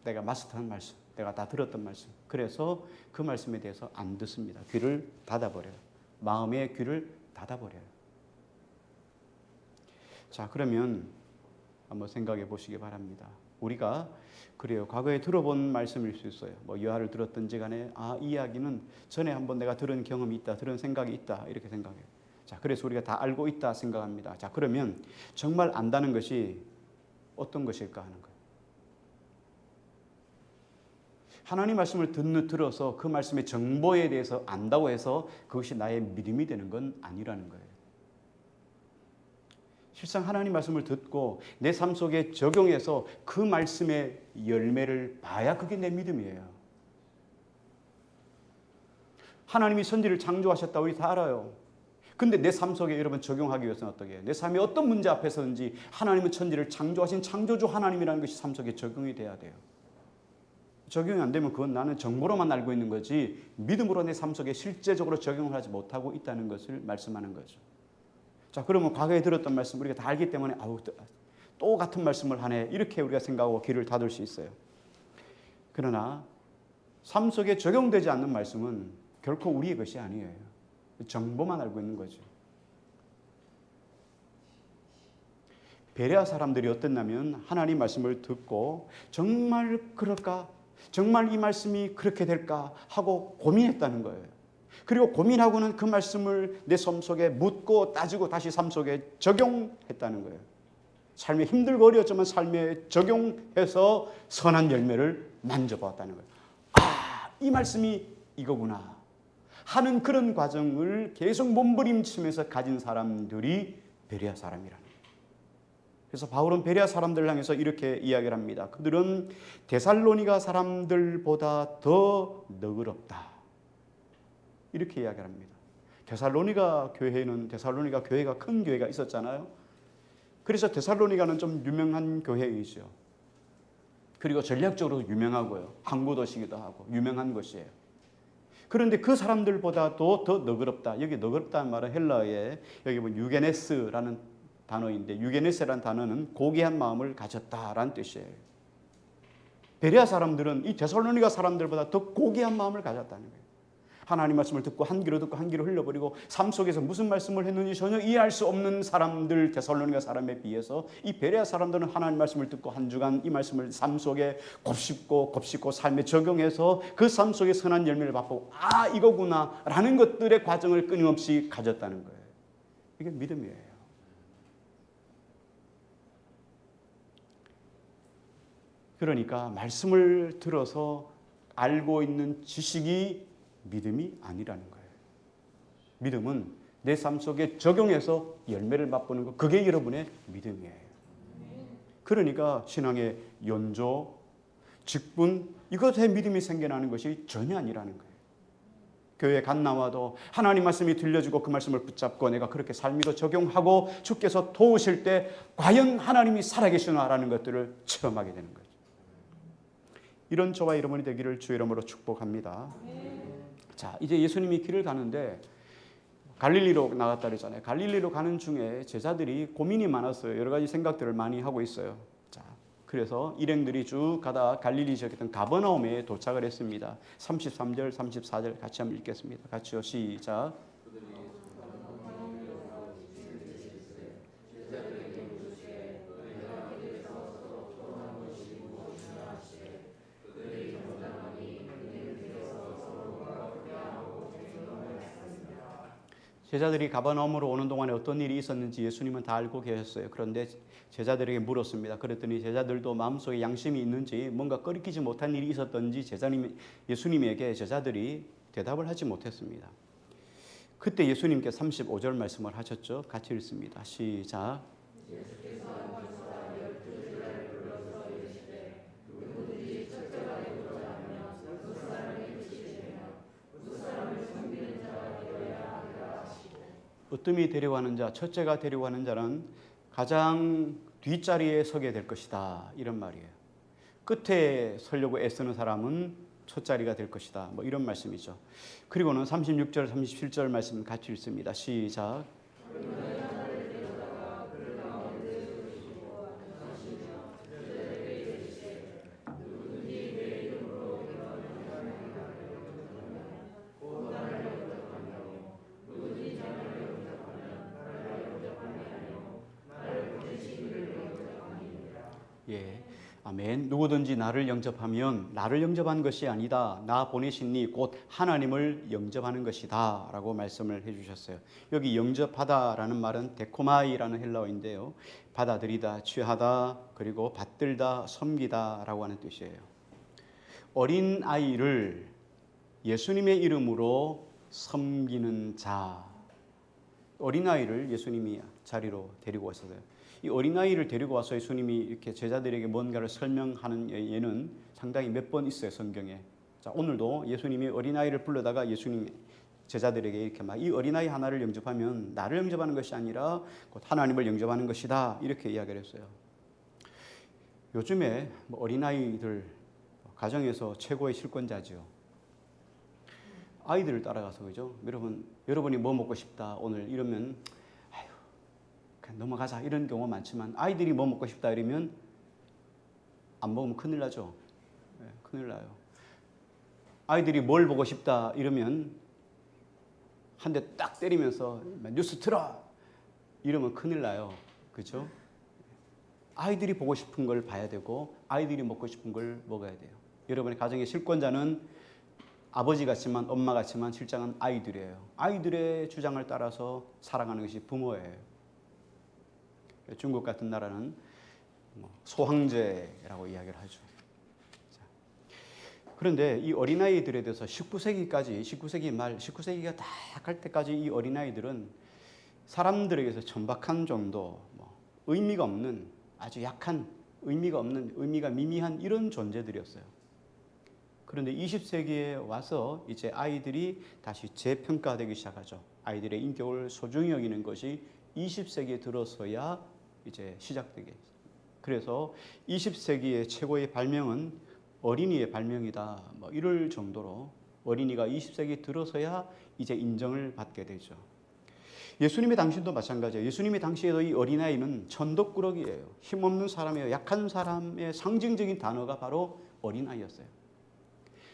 내가 마스터한 말씀, 내가 다 들었던 말씀. 그래서 그 말씀에 대해서 안 듣습니다. 귀를 닫아버려요. 마음의 귀를 닫아버려요. 자, 그러면 한번 생각해 보시기 바랍니다. 우리가 그래요. 과거에 들어본 말씀일 수 있어요. 뭐 여하를 들었든지 간에 이 이야기는 전에 한번 내가 들은 경험이 있다, 들은 생각이 있다 이렇게 생각해요. 자, 그래서 우리가 다 알고 있다 생각합니다. 자, 그러면 정말 안다는 것이 어떤 것일까 하는 거예요. 하나님 말씀을 들어서 그 말씀의 정보에 대해서 안다고 해서 그것이 나의 믿음이 되는 건 아니라는 거예요. 실상 하나님 말씀을 듣고 내 삶 속에 적용해서 그 말씀의 열매를 봐야 그게 내 믿음이에요. 하나님이 선지를 창조하셨다 우리 다 알아요. 근데 내 삶 속에 여러분 적용하기 위해서는 어떻게 해요? 내 삶이 어떤 문제 앞에서든지 하나님은 천지를 창조하신 창조주 하나님이라는 것이 삶 속에 적용이 돼야 돼요. 적용이 안 되면 그건 나는 정보로만 알고 있는 거지 믿음으로 내 삶 속에 실제적으로 적용을 하지 못하고 있다는 것을 말씀하는 거죠. 자, 그러면 과거에 들었던 말씀 우리가 다 알기 때문에 또 같은 말씀을 하네 이렇게 우리가 생각하고 귀를 닫을 수 있어요. 그러나 삶 속에 적용되지 않는 말씀은 결코 우리의 것이 아니에요. 정보만 알고 있는 거죠. 베레아 사람들이 어땠냐면 하나님 말씀을 듣고 정말 그럴까? 정말 이 말씀이 그렇게 될까? 하고 고민했다는 거예요. 그리고 고민하고는 그 말씀을 내 삶 속에 묻고 따지고 다시 삶 속에 적용했다는 거예요. 삶에 힘들고 어려웠지만 삶에 적용해서 선한 열매를 만져보았다는 거예요. 이 말씀이 이거구나 하는 그런 과정을 계속 몸부림치면서 가진 사람들이 베레아 사람이라는 거예요. 그래서 바울은 베레아 사람들을 향해서 이렇게 이야기를 합니다. 그들은 데살로니가 사람들보다 더 너그럽다. 이렇게 이야기를 합니다. 데살로니가 교회가 큰 교회가 있었잖아요. 그래서 데살로니가는 좀 유명한 교회이죠. 그리고 전략적으로 유명하고요. 항구 도시기도 하고 유명한 곳이에요. 그런데 그 사람들보다도 더 너그럽다. 여기 너그럽다는 말은 헬라어에 여기 보면 유게네스라는 단어인데 유게네스라는 단어는 고귀한 마음을 가졌다라는 뜻이에요. 베레아 사람들은 이 데살로니가 사람들보다 더 고귀한 마음을 가졌다는 거예요. 하나님 말씀을 듣고 한 귀로 듣고 한 귀로 흘려버리고 삶 속에서 무슨 말씀을 했는지 전혀 이해할 수 없는 사람들 데살로니가 사람에 비해서 이 베레아 사람들은 하나님 말씀을 듣고 한 주간 이 말씀을 삶 속에 곱씹고 삶에 적용해서 그 삶 속에 선한 열매를 맛보고 이거구나 라는 것들의 과정을 끊임없이 가졌다는 거예요. 이게 믿음이에요. 그러니까 말씀을 들어서 알고 있는 지식이 믿음이 아니라는 거예요. 믿음은 내 삶 속에 적용해서 열매를 맛보는 것, 그게 여러분의 믿음이에요. 그러니까 신앙의 연조, 직분, 이것에 믿음이 생겨나는 것이 전혀 아니라는 거예요. 교회에 간 나와도 하나님 말씀이 들려주고 그 말씀을 붙잡고 내가 그렇게 삶에도 적용하고 주께서 도우실 때 과연 하나님이 살아계시나라는 것들을 체험하게 되는 거죠. 이런 저와 여러분이 되기를 주의 이름으로 축복합니다. 자, 이제 예수님이 길을 가는데 갈릴리로 나갔다 그랬잖아요. 갈릴리로 가는 중에 제자들이 고민이 많았어요. 여러 가지 생각들을 많이 하고 있어요. 자, 그래서 일행들이 쭉 가다 갈릴리 지역이었던 가버나움에 도착을 했습니다. 33절, 34절 같이 한번 읽겠습니다. 같이요. 시작. 제자들이 가버나움으로 오는 동안에 어떤 일이 있었는지 예수님은 다 알고 계셨어요. 그런데 제자들에게 물었습니다. 그랬더니 제자들도 마음속에 양심이 있는지 뭔가 꺼리끼지 못한 일이 있었던지 예수님에게 제자들이 대답을 하지 못했습니다. 그때 예수님께 35절 말씀을 하셨죠. 같이 읽습니다. 시작. 으뜸이 데려가는 자, 첫째가 데려가는 자는 가장 뒷자리에 서게 될 것이다. 이런 말이에요. 끝에 서려고 애쓰는 사람은 첫자리가 될 것이다. 뭐 이런 말씀이죠. 그리고는 36절, 37절 말씀 같이 읽습니다. 시작. 예. 아멘. 누구든지 나를 영접하면 나를 영접한 것이 아니다. 나 보내신 이 곧 하나님을 영접하는 것이다. 라고 말씀을 해주셨어요. 여기 영접하다라는 말은 데코마이라는 헬라어인데요. 받아들이다, 취하다, 그리고 받들다, 섬기다 라고 하는 뜻이에요. 어린 아이를 예수님의 이름으로 섬기는 자. 어린아이를 예수님이 자리로 데리고 왔어요. 이 어린아이를 데리고 와서 예수님이 이렇게 제자들에게 뭔가를 설명하는 예는 상당히 몇 번 있어요, 성경에. 자, 오늘도 예수님이 어린아이를 불러다가 예수님이 제자들에게 이렇게 막 이 어린아이 하나를 영접하면 나를 영접하는 것이 아니라 곧 하나님을 영접하는 것이다. 이렇게 이야기를 했어요. 요즘에 어린아이들 가정에서 최고의 실권자죠. 아이들을 따라가서 그죠? 여러분이 뭐 먹고 싶다 오늘 이러면 아유 그냥 넘어가자 이런 경우가 많지만 아이들이 뭐 먹고 싶다 이러면 안 먹으면 큰일 나죠. 네, 큰일 나요. 아이들이 뭘 보고 싶다 이러면 한 대 딱 때리면서 뉴스 틀어 이러면 큰일 나요. 그렇죠? 아이들이 보고 싶은 걸 봐야 되고 아이들이 먹고 싶은 걸 먹어야 돼요. 여러분의 가정의 실권자는 아버지 같지만 엄마 같지만 실장은 아이들이에요. 아이들의 주장을 따라서 살아가는 것이 부모예요. 중국 같은 나라는 소황제라고 이야기를 하죠. 그런데 이 어린아이들에 대해서 19세기가 다 갈 때까지 이 어린아이들은 사람들에게서 천박한 정도, 의미가 없는 아주 약한 의미가 미미한 이런 존재들이었어요. 그런데 20세기에 와서 이제 아이들이 다시 재평가되기 시작하죠. 아이들의 인격을 소중히 여기는 것이 20세기에 들어서야 이제 시작되게. 그래서 20세기의 최고의 발명은 어린이의 발명이다. 이럴 정도로 어린이가 20세기에 들어서야 이제 인정을 받게 되죠. 예수님의 당시도 마찬가지예요. 예수님의 당시에도 이 어린아이는 천덕꾸러기예요. 힘없는 사람이에요. 약한 사람의 상징적인 단어가 바로 어린아이였어요.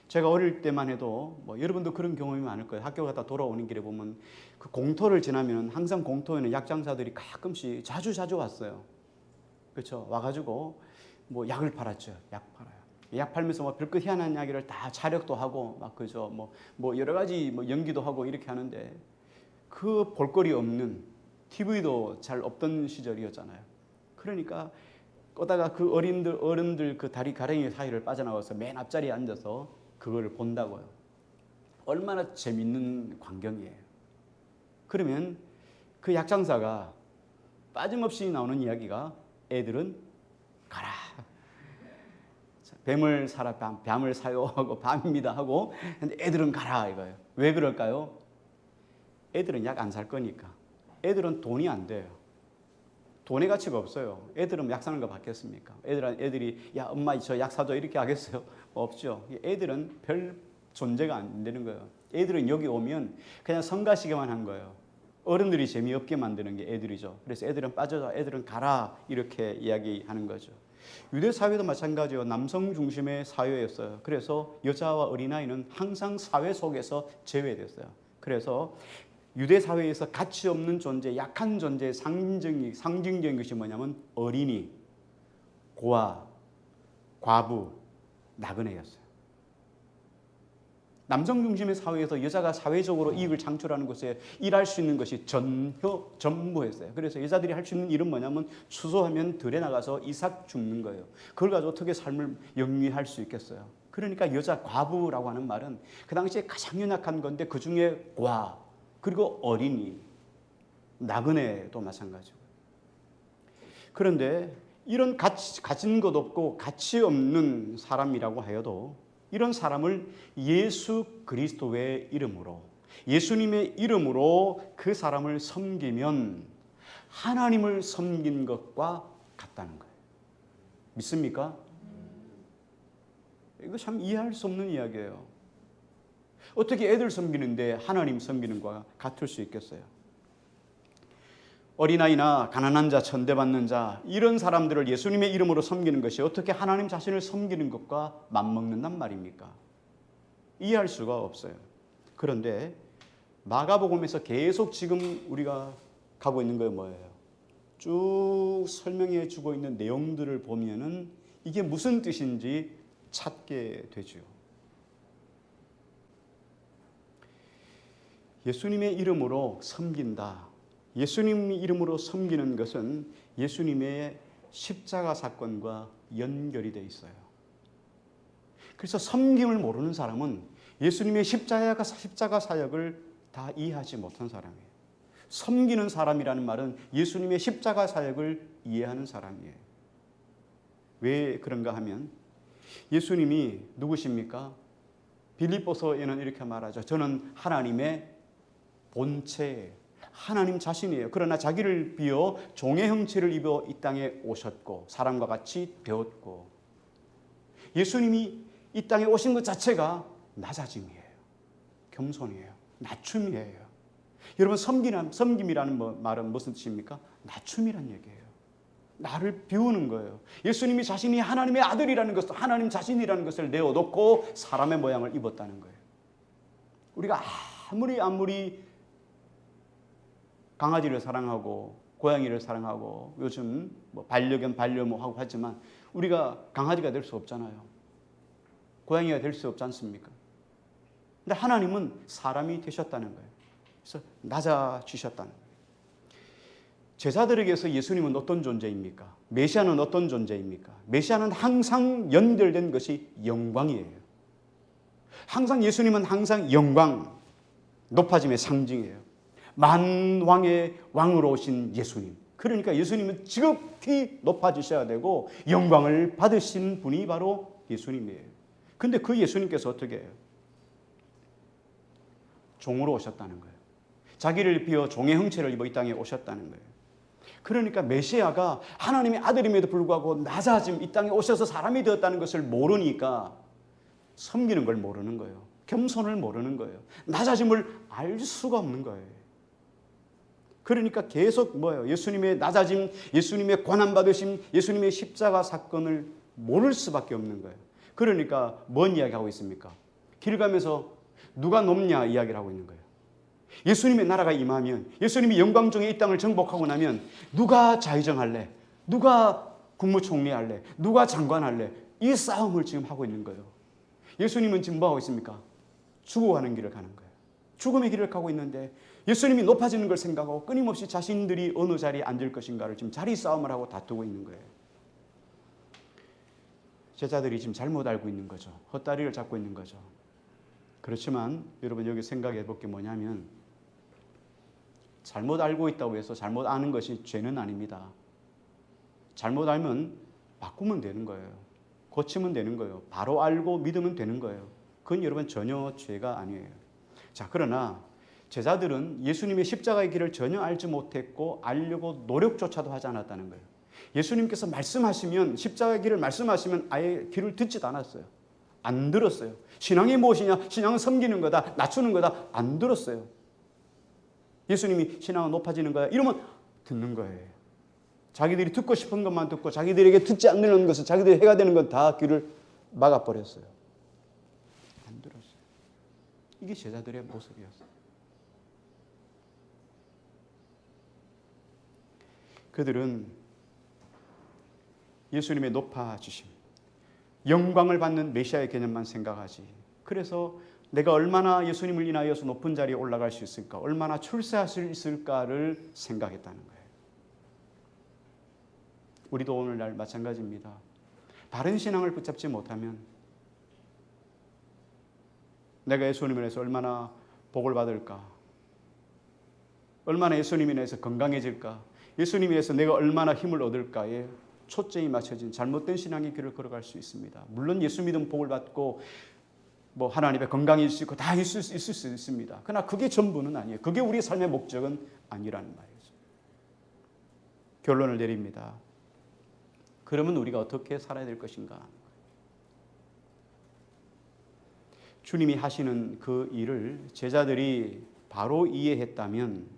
제가 어릴 때만 해도 여러분도 그런 경험이 많을 거예요. 학교 갔다 돌아오는 길에 보면 그 공터를 지나면 항상 공터에는 약장사들이 가끔씩 자주 왔어요. 그렇죠? 와가지고 약을 팔았죠. 약 팔아요. 약 팔면서 별것 희한한 이야기를 다 자력도 하고 그죠? 여러 가지 연기도 하고 이렇게 하는데 그 볼거리 없는 TV도 잘 없던 시절이었잖아요. 그러니까 오다가 그 어른들 그 다리 가랭이 사이를 빠져나와서 맨 앞자리에 앉아서 그걸 본다고요. 얼마나 재밌는 광경이에요. 그러면 그 약장사가 빠짐없이 나오는 이야기가 애들은 가라. 뱀을 사라, 뱀을 사요 하고 밤입니다 하고 근데 애들은 가라 이거예요. 왜 그럴까요? 애들은 약 안 살 거니까. 애들은 돈이 안 돼요. 돈의 가치가 없어요. 애들은 약 사는 거 받겠습니까? 애들이 야 엄마 저 약 사줘 이렇게 하겠어요? 없죠. 애들은 별 존재가 안 되는 거예요. 애들은 여기 오면 그냥 성가시게만 한 거예요. 어른들이 재미없게 만드는 게 애들이죠. 그래서 애들은 빠져라, 애들은 가라 이렇게 이야기하는 거죠. 유대 사회도 마찬가지예요. 남성 중심의 사회였어요. 그래서 여자와 어린아이는 항상 사회 속에서 제외됐어요. 그래서 유대 사회에서 가치 없는 존재, 약한 존재의 상징적인 것이 뭐냐면 어린이, 고아, 과부, 나그네였어요. 남성 중심의 사회에서 여자가 사회적으로 이익을 창출하는 것에 일할 수 있는 것이 전부였어요. 그래서 여자들이 할 수 있는 일은 뭐냐면 추수하면 들에 나가서 이삭 줍는 거예요. 그걸 가지고 어떻게 삶을 영위할 수 있겠어요. 그러니까 여자 과부라고 하는 말은 그 당시에 가장 연약한 건데 그 중에 고아, 그리고 어린이, 나그네도 마찬가지고. 그런데 이런 가진 것 없고 가치 없는 사람이라고 하여도 이런 사람을 예수 그리스도의 이름으로, 예수님의 이름으로 그 사람을 섬기면 하나님을 섬긴 것과 같다는 거예요. 믿습니까? 이거 참 이해할 수 없는 이야기예요. 어떻게 애들 섬기는데 하나님 섬기는 것과 같을 수 있겠어요? 어린아이나 가난한 자, 천대받는 자 이런 사람들을 예수님의 이름으로 섬기는 것이 어떻게 하나님 자신을 섬기는 것과 맞먹는단 말입니까? 이해할 수가 없어요. 그런데 마가복음에서 계속 지금 우리가 가고 있는 거 뭐예요? 쭉 설명해 주고 있는 내용들을 보면은 이게 무슨 뜻인지 찾게 되죠. 예수님의 이름으로 섬긴다. 예수님 이름으로 섬기는 것은 예수님의 십자가 사건과 연결이 되어 있어요. 그래서 섬김을 모르는 사람은 예수님의 십자가 사역을 다 이해하지 못한 사람이에요. 섬기는 사람이라는 말은 예수님의 십자가 사역을 이해하는 사람이에요. 왜 그런가 하면 예수님이 누구십니까? 빌립보서에는 이렇게 말하죠. 저는 하나님의 본체예요. 하나님 자신이에요. 그러나 자기를 비어 종의 형체를 입어 이 땅에 오셨고 사람과 같이 되었고, 예수님이 이 땅에 오신 것 자체가 낮아짐이에요. 겸손이에요. 낮춤이에요. 여러분, 섬김이라는 말은 무슨 뜻입니까? 낮춤이란 얘기예요. 나를 비우는 거예요. 예수님이 자신이 하나님의 아들이라는 것을, 하나님 자신이라는 것을 내어놓고 사람의 모양을 입었다는 거예요. 우리가 아무리 강아지를 사랑하고 고양이를 사랑하고 요즘 반려견 반려묘 하고 하지만 우리가 강아지가 될 수 없잖아요. 고양이가 될 수 없지 않습니까? 근데 하나님은 사람이 되셨다는 거예요. 그래서 낮아지셨다는 거예요. 제자들에게서 예수님은 어떤 존재입니까? 메시아는 어떤 존재입니까? 메시아는 항상 연결된 것이 영광이에요. 항상 예수님은 항상 영광, 높아짐의 상징이에요. 만왕의 왕으로 오신 예수님. 그러니까 예수님은 지극히 높아지셔야 되고 영광을 받으신 분이 바로 예수님이에요. 근데 그 예수님께서 어떻게 해요? 종으로 오셨다는 거예요. 자기를 비워 종의 형체를 입어 이 땅에 오셨다는 거예요. 그러니까 메시아가 하나님의 아들임에도 불구하고 낮아짐, 이 땅에 오셔서 사람이 되었다는 것을 모르니까 섬기는 걸 모르는 거예요. 겸손을 모르는 거예요. 낮아짐을 알 수가 없는 거예요. 그러니까 계속 예수님의 낮아짐, 예수님의 고난받으심, 예수님의 십자가 사건을 모를 수밖에 없는 거예요. 그러니까 뭔 이야기하고 있습니까? 길 가면서 누가 높냐 이야기를 하고 있는 거예요. 예수님의 나라가 임하면, 예수님이 영광 중에 이 땅을 정복하고 나면 누가 좌의정할래? 누가 국무총리할래? 누가 장관할래? 이 싸움을 지금 하고 있는 거예요. 예수님은 지금 뭐 하고 있습니까? 죽어가는 길을 가는 거예요. 죽음의 길을 가고 있는데 예수님이 높아지는 걸 생각하고 끊임없이 자신들이 어느 자리에 앉을 것인가를 지금 자리 싸움을 하고 다투고 있는 거예요. 제자들이 지금 잘못 알고 있는 거죠. 헛다리를 잡고 있는 거죠. 그렇지만 여러분, 여기 생각해 볼 게 뭐냐면, 잘못 알고 있다고 해서 잘못 아는 것이 죄는 아닙니다. 잘못 알면 바꾸면 되는 거예요. 고치면 되는 거예요. 바로 알고 믿으면 되는 거예요. 그건 여러분 전혀 죄가 아니에요. 자, 그러나 제자들은 예수님의 십자가의 길을 전혀 알지 못했고 알려고 노력조차도 하지 않았다는 거예요. 예수님께서 말씀하시면, 십자가의 길을 말씀하시면 아예 귀를 듣지도 않았어요. 안 들었어요. 신앙이 무엇이냐? 신앙은 섬기는 거다, 낮추는 거다. 안 들었어요. 예수님이 신앙은 높아지는 거야 이러면 듣는 거예요. 자기들이 듣고 싶은 것만 듣고 자기들에게 듣지 않는 것은, 자기들이 해가 되는 건 다 귀를 막아버렸어요. 안 들었어요. 이게 제자들의 모습이었어요. 그들은 예수님의 높아지심, 영광을 받는 메시아의 개념만 생각하지, 그래서 내가 얼마나 예수님을 인하여서 높은 자리에 올라갈 수 있을까, 얼마나 출세할 수 있을까를 생각했다는 거예요. 우리도 오늘날 마찬가지입니다. 바른 신앙을 붙잡지 못하면 내가 예수님을 해서 얼마나 복을 받을까, 얼마나 예수님에 인해서 건강해질까, 예수님에 의해서 내가 얼마나 힘을 얻을까에 초점이 맞춰진 잘못된 신앙의 길을 걸어갈 수 있습니다. 물론 예수 믿음 복을 받고 하나님의 건강일 수 있고 다 있을 수 있습니다. 그러나 그게 전부는 아니에요. 그게 우리의 삶의 목적은 아니라는 말이죠. 결론을 내립니다. 그러면 우리가 어떻게 살아야 될 것인가? 주님이 하시는 그 일을 제자들이 바로 이해했다면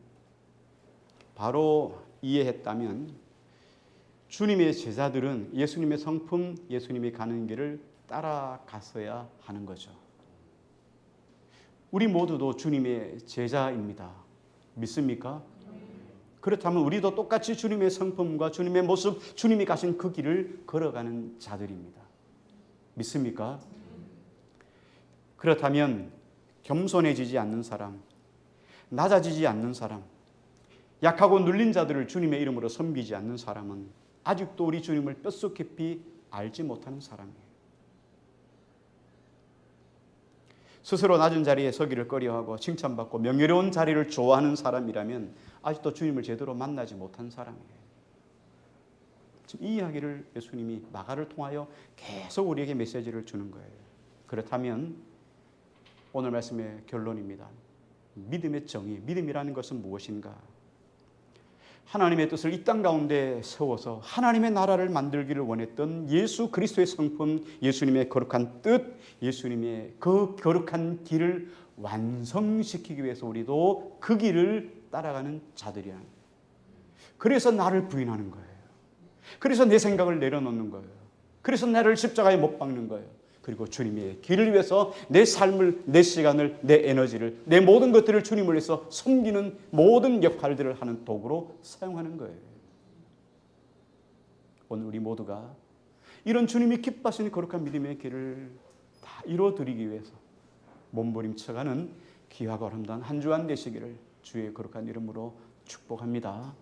주님의 제자들은 예수님의 성품, 예수님이 가는 길을 따라갔어야 하는 거죠. 우리 모두도 주님의 제자입니다. 믿습니까? 그렇다면 우리도 똑같이 주님의 성품과 주님의 모습, 주님이 가신 그 길을 걸어가는 자들입니다. 믿습니까? 그렇다면 겸손해지지 않는 사람, 낮아지지 않는 사람, 약하고 눌린 자들을 주님의 이름으로 섬기지 않는 사람은 아직도 우리 주님을 뼛속 깊이 알지 못하는 사람이에요. 스스로 낮은 자리에 서기를 꺼려하고 칭찬받고 명예로운 자리를 좋아하는 사람이라면 아직도 주님을 제대로 만나지 못한 사람이에요. 지금 이 이야기를 예수님이 마가를 통하여 계속 우리에게 메시지를 주는 거예요. 그렇다면 오늘 말씀의 결론입니다. 믿음의 정의, 믿음이라는 것은 무엇인가? 하나님의 뜻을 이 땅 가운데 세워서 하나님의 나라를 만들기를 원했던 예수 그리스도의 성품, 예수님의 거룩한 뜻, 예수님의 그 거룩한 길을 완성시키기 위해서 우리도 그 길을 따라가는 자들이야. 그래서 나를 부인하는 거예요. 그래서 내 생각을 내려놓는 거예요. 그래서 나를 십자가에 못 박는 거예요. 그리고 주님의 길을 위해서 내 삶을, 내 시간을, 내 에너지를, 내 모든 것들을 주님을 위해서 섬기는 모든 역할들을 하는 도구로 사용하는 거예요. 오늘 우리 모두가 이런 주님이 기뻐하시는 거룩한 믿음의 길을 다 이루어드리기 위해서 몸부림쳐가는 귀하고 아름다운 한 주간 되시기를 주의 거룩한 이름으로 축복합니다.